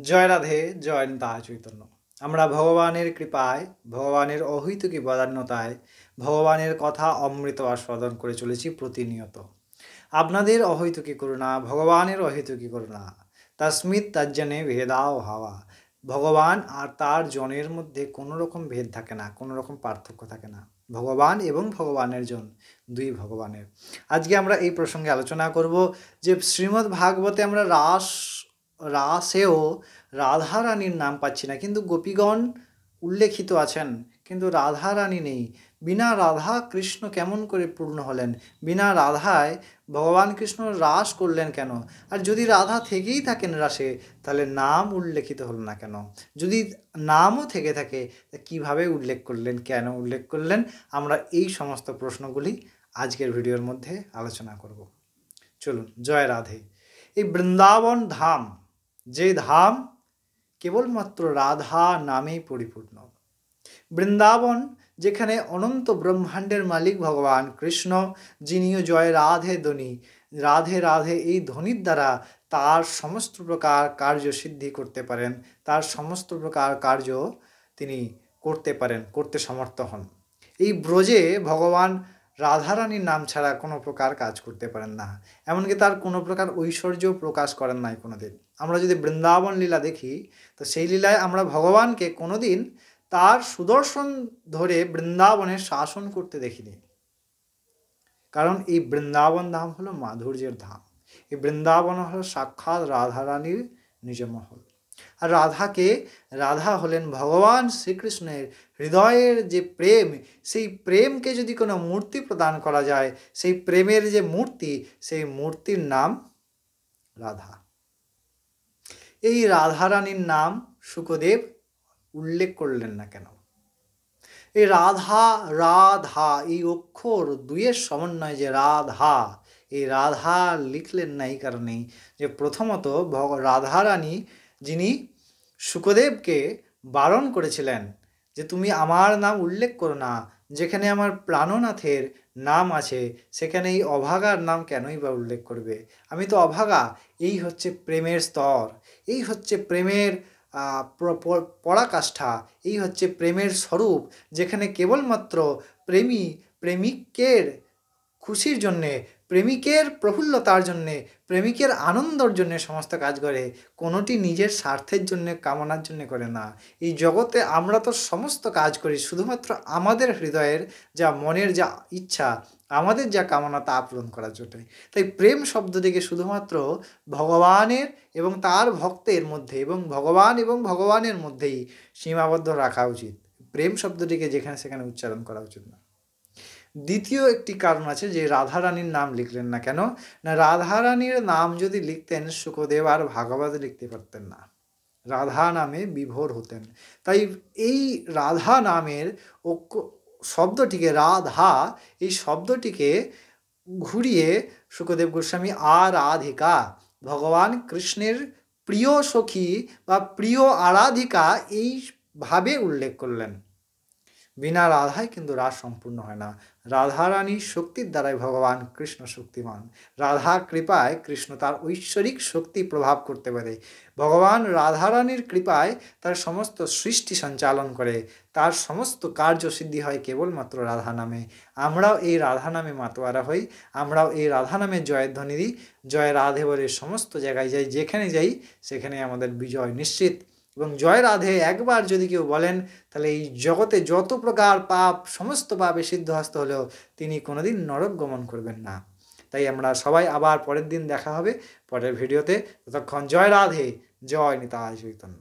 জয় রাধে, জয় নিতাই চৈতন্য। আমরা ভগবানের কৃপায়, ভগবানের অহৈতুকী বদান্যতায় ভগবানের কথা অমৃত আস্বাদন করে চলেছি প্রতিনিয়ত। আপনাদের অহৈতুকী করুণা, ভগবানের অহৈতুকী করুণা। তস্মিৎ তজ্জনে ভেদাও ভাবা। ভগবান আর তার জনের মধ্যে কোনো রকম ভেদ থাকে না, কোনো রকম পার্থক্য থাকে না। ভগবান এবং ভগবানের জন, দুই ভগবানের। আজকে আমরা এই প্রসঙ্গে আলোচনা করব যে শ্রীমদ্ ভাগবতে আমরা রাসেও রাধারানীর নাম পাচ্ছি না, কিন্তু গোপীগণ উল্লেখিত আছেন, কিন্তু রাধারানী নেই। বিনা রাধা কৃষ্ণ কেমন করে পূর্ণ হলেন? বিনা রাধায় ভগবান কৃষ্ণ রাস করলেন কেন? আর যদি রাধা থেকেই থাকেন রাসে, তাহলে নাম উল্লেখিত হল না কেন? যদি নামও থেকে থাকে, কিভাবে উল্লেখ করলেন, কেন উল্লেখ করলেন? আমরা এই সমস্ত প্রশ্নগুলি আজকের ভিডিওর মধ্যে আলোচনা করব। চলুন, জয় রাধে। এই বৃন্দাবন ধাম, যে ধাম কেবলমাত্র রাধা নামেই পরিপূর্ণ। বৃন্দাবন, যেখানে অনন্ত ব্রহ্মাণ্ডের মালিক ভগবান কৃষ্ণ, যিনিও জয় রাধে ধ্বনি, রাধে রাধে এই ধ্বনির দ্বারা তার সমস্ত প্রকার কার্য সিদ্ধি করতে পারেন, তার সমস্ত প্রকার কার্য তিনি করতে পারেন, করতে সমর্থ হন। এই ব্রজে ভগবান রাধারানীর নাম ছাড়া কোনো প্রকার কাজ করতে পারেন না, এমনকি তার কোনো প্রকার ঐশ্বর্য প্রকাশ করেন নাই কোনোদিন। আমরা যদি বৃন্দাবন লীলা দেখি, তো সেই লীলায় আমরা ভগবানকে কোনোদিন তার সুদর্শন ধরে বৃন্দাবনে শাসন করতে দেখিনি। কারণ এই বৃন্দাবন ধাম হলো মাধুর্যের ধাম। এই বৃন্দাবন হলো সাক্ষাৎ রাধারানীর নিজমহল। আর রাধা হলেন ভগবান শ্রীকৃষ্ণের হৃদয়ের যে প্রেম, সেই প্রেমকে যদি কোনো মূর্তি প্রদান করা যায়, সেই প্রেমের যে মূর্তি, সেই মূর্তির নাম রাধা। এই রাধারানীর নাম শুকদেব উল্লেখ করলেন না কেন? এই রাধা রাধা এই অক্ষর দুইয়ের সমন্বয় যে রাধা, এই রাধা লিখলেন না এই কারণেই যে প্রথমত রাধারানী, যিনি শুকদেবকে বারণ করেছিলেন যে তুমি আমার নাম উল্লেখ করো না, যেখানে আমার প্রাণনাথের নাম আছে সেখানে এই অভাগার নাম কেনই বা উল্লেখ করবে? আমি তো অভাগা। এই হচ্ছে প্রেমের স্তর, এই হচ্ছে প্রেমের পরাকাষ্ঠা, এই হচ্ছে প্রেমের স্বরূপ, যেখানে কেবলমাত্র প্রেমিকের খুশির জন্যে, প্রেমিকের প্রফুল্লতার জন্যে, প্রেমিকের আনন্দর জন্যে সমস্ত কাজ করে, কোনোটি নিজের স্বার্থের জন্যে, কামনার জন্যে করে না। এই জগতে আমরা তো সমস্ত কাজ করি শুধুমাত্র আমাদের হৃদয়ের যা মনের যা ইচ্ছা, আমাদের যা কামনা তা পূরণ করার জন্য। তাই প্রেম শব্দটিকে শুধুমাত্র ভগবানের এবং তার ভক্তের মধ্যে এবং ভগবানের মধ্যেই সীমাবদ্ধ রাখা উচিত। প্রেম শব্দটিকে যেখানে সেখানে উচ্চারণ করা উচিত না। দ্বিতীয় একটি কারণ আছে যে রাধারানীর নাম লিখলেন না কেন? না, রাধারানীর নাম যদি লিখতেন, শুকদেব আর ভাগবত লিখতে পারতেন না, রাধা নামে বিভোর হতেন। তাই এই রাধা নামের শব্দটিকে, রাধা এই শব্দটিকে ঘুরিয়ে শুকদেব গোস্বামী আরাধিকা, ভগবান কৃষ্ণের প্রিয় সখী বা প্রিয় আরাধিকা, এইভাবে উল্লেখ করলেন। বিনা রাধায় কিন্তু রাস সম্পূর্ণ হয় না। রাধারানীর শক্তির দ্বারাই ভগবান কৃষ্ণ শক্তিমান। রাধা কৃপায় কৃষ্ণ তার ঐশ্বরিক শক্তি প্রভাব করতে পারে। ভগবান রাধারানীর কৃপায় তার সমস্ত সৃষ্টি সঞ্চালন করে, তার সমস্ত কার্য সিদ্ধি হয় কেবলমাত্র রাধা নামে। আমরাও এই রাধা নামে মাতোয়ারা হই, আমরাও এই রাধা নামে জয়ধ্বনি দিই, জয় রাধে বলে সমস্ত জায়গায় যাই, যেখানে যাই সেখানে আমাদের বিজয় নিশ্চিত। এবং জয় রাধে একবার যদি কেউ বলেন, তাহলে এই জগতে যত প্রকার পাপ, সমস্ত পাপে সিদ্ধহস্ত হলেও তিনি কোনোদিন নরক গমন করবেন না। তাই আমরা সবাই আবার পরের দিন দেখা হবে পরের ভিডিওতে। ততক্ষণ জয় রাধে, জয় নিতাই চৈতন্য।